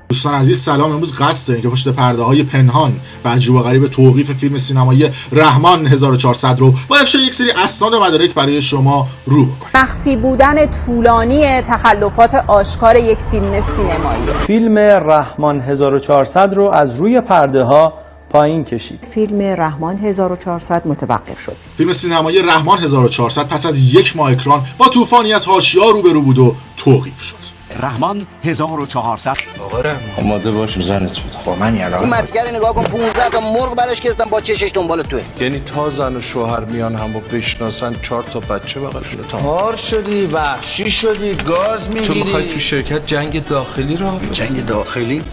دوستان عزیز سلام. امروز قصد داریم که پشت پرده های پنهان و عجیب و غریب توقیف فیلم سینمایی رحمان 1400 رو با افشای یک سری اسناد و مدارک برای شما رو بکنیم. مخفی بودن طولانی تخلفات آشکار یک فیلم سینمایی. فیلم رحمان 1400 رو از روی پرده ها پایین کشید. فیلم رحمان 1400 متوقف شد. فیلم سینمایی رحمان 1400 پس از یک ماه اکران با طوفانی از حاشیه‌ها روبرو بود و توقیف شد. رحمان 1400. آقا رحمان آماده باش زنت بود. با من یلا این متگر نگاه کن 15 تا مرغ برش گرفتم با چشش دنبال توه. یعنی تا زن و شوهر میان همو بشناسن 4 تا بچه بغلشونه. تار شدی، وحشی شدی، گاز میگیری. تو میخوای تو شرکت جنگ داخلی را بیفتی؟ جنگ داخلی؟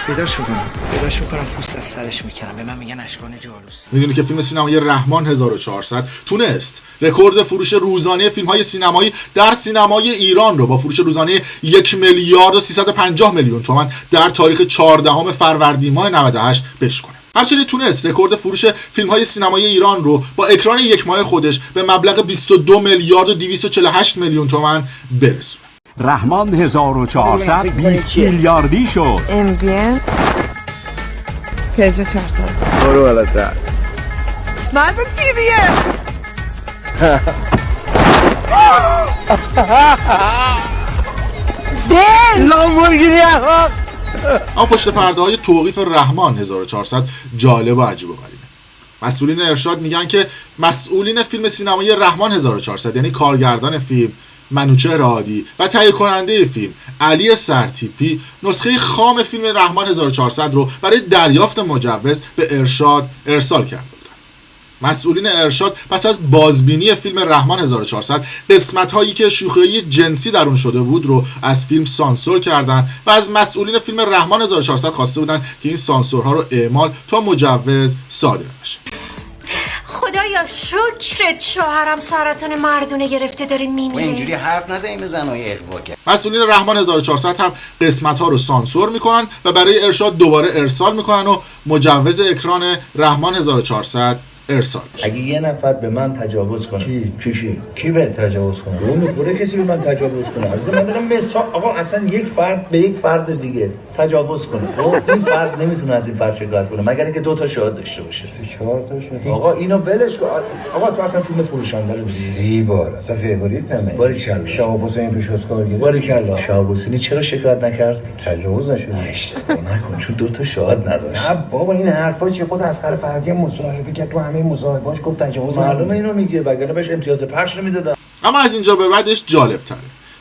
پیداش میکنم پوست از سرش میکنم. به من میگن اشکان جالوس. میدونی که فیلم سینمایی رحمان 1400 تونست رکورد فروش روزانه فیلم‌های سینمایی در سینمای ایران رو با فروش روزانه 1 میلیارد و 350 میلیون تومان در تاریخ 14 فروردین ماه 98 بشکنه. همچنین تونست رکورد فروش فیلم‌های سینمایی ایران رو با اکران یک ماه خودش به مبلغ 22 میلیارد و 248 میلیون تومان برسونه. رحمان 1400 20 میلیاردی شد. MVM پژو 400 برو بالاتر. مازda تیریه. لامبورگینی آقا. اما پشت پرده های توقیف رحمان 1400 جالب و عجیب و غریبه. مسئولین ارشاد میگن که مسئولین فیلم سینمایی رحمان 1400 یعنی کارگردان فیلم منوچهر هادی و تهیه کننده فیلم علی سرتیپی نسخه خام فیلم رحمان 1400 رو برای دریافت مجوز به ارشاد ارسال کرده بودند. مسئولین ارشاد پس از بازبینی فیلم رحمان 1400 قسمت‌هایی که شوخی جنسی در اون شده بود رو از فیلم سانسور کردند و از مسئولین فیلم رحمان 1400 خواسته بودند که این سانسورها رو اعمال تا مجوز صادر بشه. خدایا شکرت شوهرم سرطان مردونه گرفته داره میمیره. اینجوری حرف نزن این زنای اغوا کرد. مسئولین رحمان 1400 هم قسمت‌ها رو سانسور میکنن و برای ارشاد دوباره ارسال میکنن و مجوز اکران رحمان 1400 ارسال میشه. اگه یه نفر به من تجاوز کنه کی به تجاوز کنه؟ اون میخوره کسی به من تجاوز کنه. از من دارم مثال آقا اصلا یک فرد به یک فرد دیگه تجاوز کنه. این فرد نمیتونه از این فرد شکایت کنه مگر اینکه 2 تا شاهد داشته باشه. 4 تا شاهد. آقا اینو ولش کن. آقا تو اصلا فیلم فروشنده رو زیبا اصلا فیوریت نمه. باریکلا. شهاب حسین توش اسکار گرفت. باریکلا. شهاب حسینی چرا شکایت نکرد؟ تجاوز نشد. نکن چون 2 تا شاهد نداشت. نه بابا این حرفا چی خود اسقر فردی مصاحبه که تو همه مصاحبه‌اش گفتن که معلومه اینو میگه وگرنه بهش امتیاز پخش نمیدادن. اما از اینجا به بعدش جالب تره.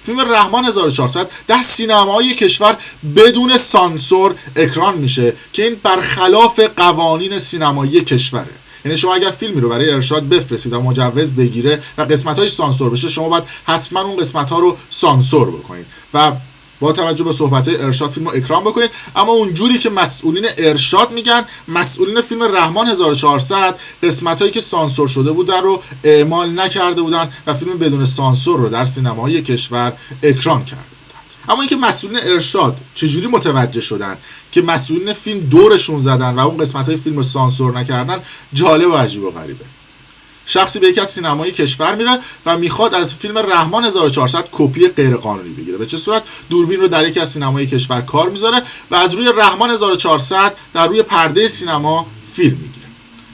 فیلم رحمان 1400 در سینماهای کشور بدون سانسور اکران میشه که این برخلاف قوانین سینمایی کشوره. یعنی شما اگر فیلمی رو برای ارشاد بفرستید و مجوز بگیره و قسمت‌هاش سانسور بشه شما باید حتما اون قسمت‌ها رو سانسور بکنید و با توجه به صحبت‌های ارشاد فیلم رو اکران بکنید. اما اونجوری که مسئولین ارشاد میگن مسئولین فیلم رحمان 1400 قسمت‌هایی که سانسور شده بودن رو اعمال نکرده بودن و فیلم بدون سانسور رو در سینماهای کشور اکران کرده بودند. اما اینکه مسئولین ارشاد چجوری متوجه شدن که مسئولین فیلم دورشون زدن و اون قسمت‌های فیلم رو سانسور نکردن جالب و عجیب و غریبه. شخصی به یکی از سینمای کشور میره و میخواد از فیلم رحمان 1400 کپی غیرقانونی بگیره. به چه صورت؟ دوربین رو در یکی از سینمای کشور کار میذاره و از روی رحمان 1400 در روی پرده سینما فیلم میگیره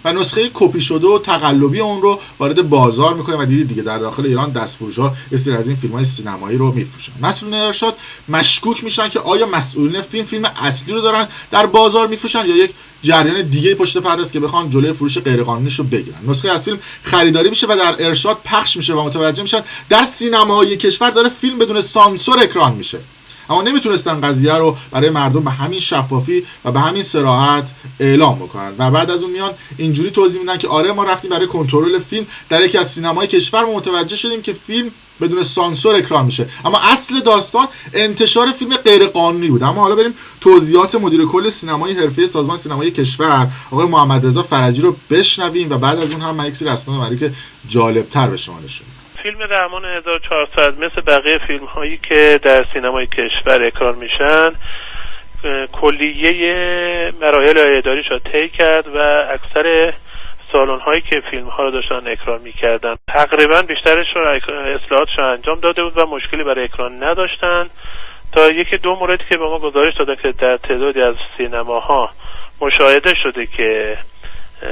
و نسخه کپی شده و تقلبی اون رو وارد بازار میکنه و دیدید دیگه در داخل ایران دستفروش‌ها استر از این فیلم‌های سینمایی رو میفروشن. مسئولین ارشاد مشکوک میشن که آیا مسئولین فیلم اصلی رو دارن در بازار میفروشن یا یک جریان دیگه پشت پرده است که بخوان جلوی فروش غیرقانونیش رو بگیرن. نسخه از فیلم خریداری میشه و در ارشاد پخش میشه و متوجه میشن در سینماهای کشور داره فیلم بدون سانسور اکران میشه. اما نمیتونستن قضیه رو برای مردم به همین شفافی و به همین صراحت اعلام بکنن و بعد از اون میان اینجوری توضیح میدن که آره ما رفتیم برای کنترل فیلم در یکی از سینماهای کشور ما متوجه شدیم که فیلم بدون سانسور اکران میشه. اما اصل داستان انتشار فیلم غیر قانونی بود. اما حالا بریم توضیحات مدیر کل سینمای حرفه‌ای سازمان سینمای کشور آقای محمد رضا فرجی رو بشنویم و بعد از اون هم من یک سری اسناد معلومه که جالب‌تر به شما نشون میدم. فیلم رحمان 1400 مثل بقیه فیلم هایی که در سینمای کشور اکران میشن کلیه مراحل اداریش رو طی کرد و اکثر سالن هایی که فیلم ها رو داشتن اکران میکردن تقریبا بیشترش رو اصلاحاتش انجام داده بود و مشکلی برای اکران نداشتن، تا یکی دو موردی که به ما گزارش دادن که در تعدادی از سینماها مشاهده شده که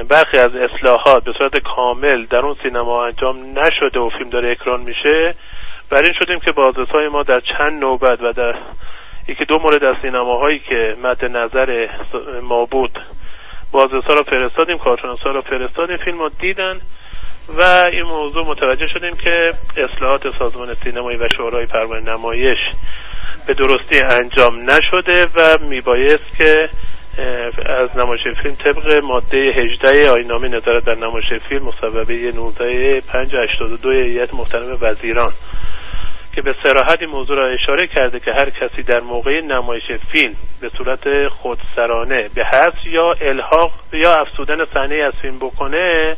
برخی از اصلاحات به صورت کامل در اون سینما انجام نشده و فیلم داره اکران میشه. بر این شدیم که بازرسای ما در چند نوبت و در یکی دو مورد از سینماهایی که مد نظر ما بود بازرسا رو فرستادیم، کارشناسا رو فرستادیم، فیلم رو دیدن و این موضوع متوجه شدیم که اصلاحات سازمان سینمایی و شورای پروانه نمایش به درستی انجام نشده و میبایست که از نمایش فیلم طبق ماده 18 آیین‌نامه نظارت بر نمایش فیلم مصوبه 19/5/82 هیئت محترم وزیران که به صراحت این موضوع را اشاره کرده که هر کسی در موقع نمایش فیلم به صورت خودسرانه به حذف یا الحاق یا افزودن صحنه از فیلم بکنه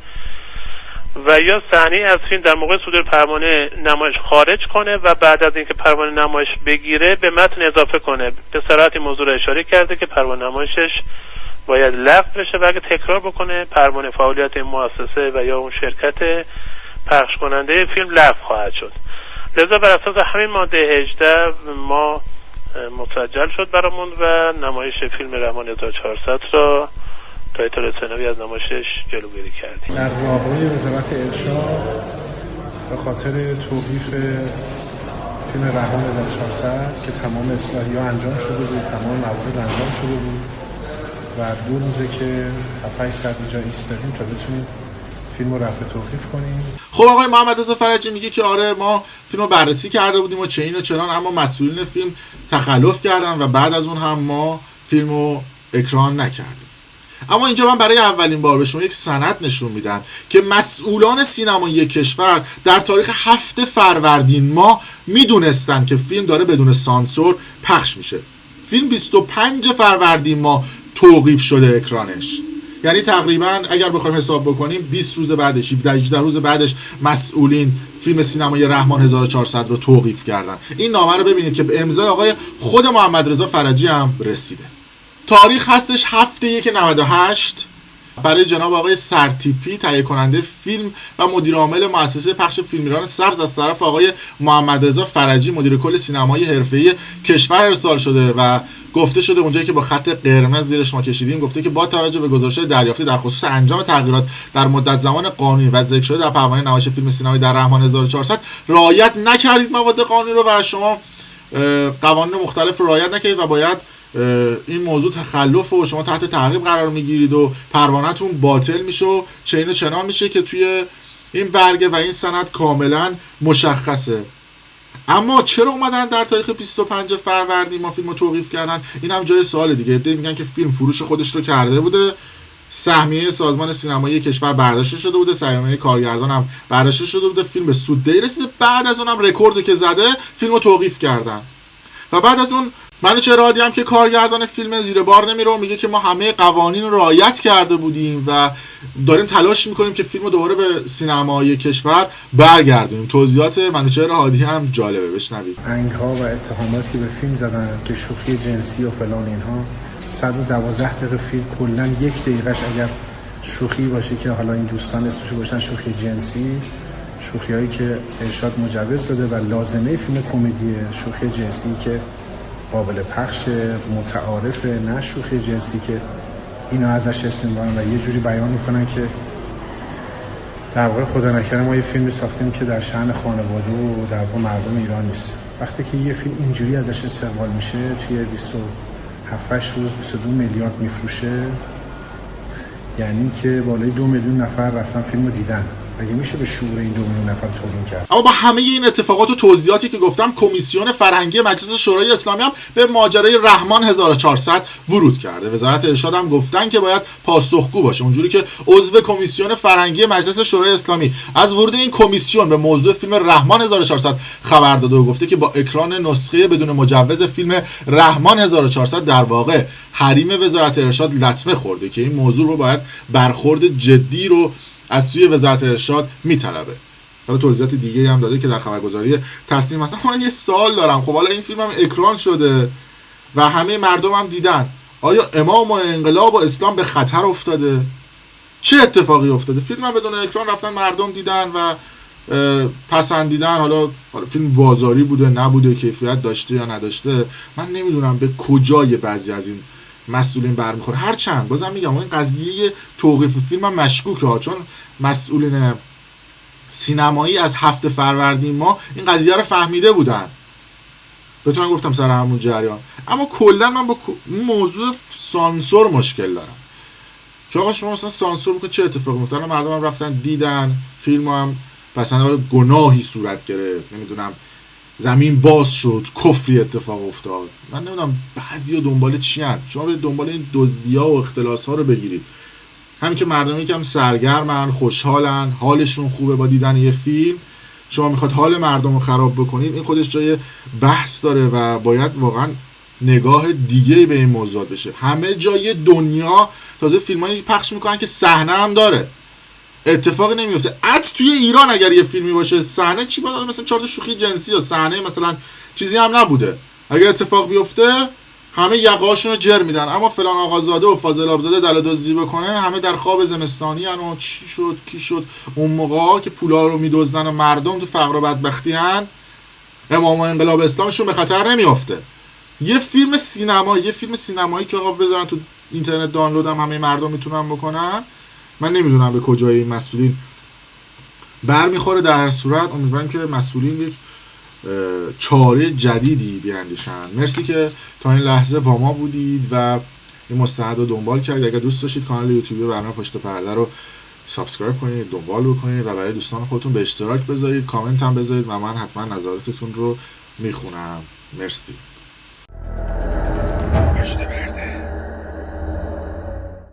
و یا صحنه از فیلم در موقع صدور پروانه نمایش خارج کنه و بعد از اینکه پروانه نمایش بگیره به متن اضافه کنه، به صراحت این موضوع را اشاره کرده که پروانه نمایشش باید لغو بشه و اگه تکرار بکنه پروانه فعالیت این مؤسسه و یا اون شرکت پخش کننده فیلم لغو خواهد شد. لذا بر اساس همین ماده 18 ما مسجل شد برامون و نمایش فیلم رحمان 1400 را تا اطلاع ثانوی از نمایشش جلوگیری کردیم. در راهروی وزارت ارشاد به خاطر توقیف فیلم رحمان 1400 که تمام اصلاحی‌ها انجام شده بود، تمام موارد انجام شده بود و 2 روزه که 7-8 ساعت اینجا ایستادیم تا بتونیم فیلمو رفع توقیف کنیم. خب آقای محمد رضا فرجی میگه که آره ما فیلمو بررسی کرده بودیم و چه این و چنان، اما مسئولین فیلم تخلف کردن و بعد از اون هم ما فیلمو اکران نکردیم. اما اینجا من برای اولین بار به شما یک سند نشون میدم که مسئولان سینمایی کشور در تاریخ 7 فروردین ماه میدونستن که فیلم داره بدون سانسور پخش میشه. فیلم 25 فروردین ماه توقیف شده اکرانش، یعنی تقریبا اگر بخوایم حساب بکنیم 20 روز بعدش 17-18 روز بعدش مسئولین فیلم سینمایی رحمان 1400 رو توقیف کردن. این نامه رو ببینید که به امضای آقای خود محمد رضا فرجی هم رسیده. تاریخ هستش 7/1/98 برای جناب آقای سرتیپی تهیه کننده فیلم و مدیر عامل مؤسسه پخش فیلم ایران سبز از طرف آقای محمد رضا فرجی مدیر کل سینمایی حرفه‌ای کشور ارسال شده و گفته شده اونجایی که با خط قرمز زیرش ما کشیدیم، گفته که با توجه به گزارش دریافتی در خصوص انجام تغییرات در مدت زمان قانونی و ذکر شده در پروانه نمایش فیلم سینمایی در رحمان 1400 رعایت نکردید مواد قانونی رو و شما قوانین مختلف رو رعایت نکردید و باید این موضوع تخلف و شما تحت تعقیب قرار میگیرید و پروانه‌تون باطل میشه و چه و چنان میشه که توی این برگه و این سند کاملا مشخصه. اما چرا اومدن در تاریخ 25 فروردین ما فیلمو توقیف کردن؟ این هم جای سوال دیگه. عده میگن که فیلم فروش خودش رو کرده بوده، سهمیه سازمان سینمایی کشور برداشته شده بوده، سهمیه کارگردان هم برداشته شده بوده، فیلم به سوددهی رسیده، بعد از اونم رکوردی که زده فیلمو توقیف کردن. و بعد از اون منوچهر هادی هم که کارگردان فیلم زیر بار نمیره و میگه که ما همه قوانین رو رعایت کرده بودیم و داریم تلاش میکنیم که فیلمو دوباره به سینمای کشور برگردونیم. توضیحات منوچهر هادی هم جالبه، بشنوید. انگ‌ها و اتهاماتی که به فیلم زدن که شوخی جنسی و فلان اینها، 112 دقیقه فیلم کلا 1 دقیقه‌اش اگر شوخی باشه که حالا این دوستان اسمش باشن شوخی جنسی، شوخی‌هایی که ارشاد مجوز داده و لازمه فیلم کمدی، شوخی جنسی که قابل پخش متعارف، نه شوخی جنسی که اینا ازش اسم میبرن و یه جوری بیان میکنن که در واقع خدا نکنه ما یه فیلم ساختیم که در شأن خانواده و در واقع مردم ایران نیست. وقتی که یه فیلم اینجوری ازش استقبال میشه توی 27 روز 22 میلیارد میفروشه، یعنی که بالای 2 میلیون نفر رفتن فیلمو دیدن. اگه میشه به شعور این 2 میلیون نفر توهین کرد. اما با همه این اتفاقات و توضیحاتی که گفتم، کمیسیون فرهنگی مجلس شورای اسلامی هم به ماجرای رحمان 1400 ورود کرده. وزارت ارشاد هم گفتن که باید پاسخگو باشه، اونجوری که عضو کمیسیون فرهنگی مجلس شورای اسلامی از ورود این کمیسیون به موضوع فیلم رحمان 1400 خبر داده و گفته که با اکران نسخه بدون مجوز فیلم رحمان 1400 در واقع حریم وزارت ارشاد لطمه خورده که این موضوع رو باید برخورد جدی رو از سوی وزارت ارشاد میطلبه. حالا توضیحات دیگه هم داده که در خبرگزاری تصنیم. مثلا من یه سوال دارم، خب حالا این فیلم هم اکران شده و همه مردم هم دیدن، آیا امام و انقلاب و اسلام به خطر افتاده؟ چه اتفاقی افتاده؟ فیلم هم بدون اکران رفتن مردم دیدن و پسندیدن. حالا فیلم بازاری بوده نبوده، کیفیت داشته یا نداشته، من نمیدونم به کجای بعضی از این مسئولین برمیخوره. هرچند بازم میگم این قضیه توقیف فیلم هم مشکوکه ها، چون مسئولین سینمایی از 7 فروردین ما این قضیه رو فهمیده بودن، بهتون گفتم سر همون جریان. اما کلا من با موضوع سانسور مشکل دارم که آقا شما مثلا سانسور میکنه چه اتفاقی میفته؟ مردم هم رفتن دیدن فیلم هم مثلا گناهی صورت گرفت، نمیدونم زمین باز شد، کفری اتفاق افتاد، من نمیدونم بعضیا دنبال چی ان. شما برید دنبال این دزدی‌ها و اختلاس‌ها رو بگیرید، همین که مردم یکم سرگرمن، خوشحالن، حالشون خوبه با دیدن یه فیلم، شما میخواد حال مردم رو خراب بکنید. این خودش جای بحث داره و باید واقعا نگاه دیگه به این موضوع بشه. همه جای دنیا تازه فیلمایی پخش میکنن که صحنه هم داره، اتفاق نمیفته. توی ایران اگر یه فیلمی باشه صحنه چی باشه، مثلا 4 تا شوخی جنسی یا صحنه مثلا چیزی هم نبوده، اگر اتفاق بیفته همه یقه‌هاشون رو جر میدن. اما فلان آقازاده و فاضل آبزاده دلدزدی بکنه همه در خواب زمستانی ان و چی شد کی شد. اون موقعا که پولا رو میدزدن و مردم تو فقر و بدبختی ان، امام انقلاب اسلامشون به خطر نمیافته. یه فیلم سینمایی که آقا بذارن تو اینترنت دانلود هم همه مردم میتونن بکنن، من نمیدونم به کجای این مسئولین برمیخوره. در هر صورت امیدوارم که مسئولین یک چاره جدیدی بیاندیشن. مرسی که تا این لحظه با ما بودید و این مستند رو دنبال کردید. اگر دوست داشتید کانال یوتیوب برنامه پشت پرده رو سابسکرایب کنید، دنبال بکنید و برای دوستان خودتون به اشتراک بذارید، کامنت هم بذارید و من حتما نظراتتون رو میخونم. مرسی. پشت پرده.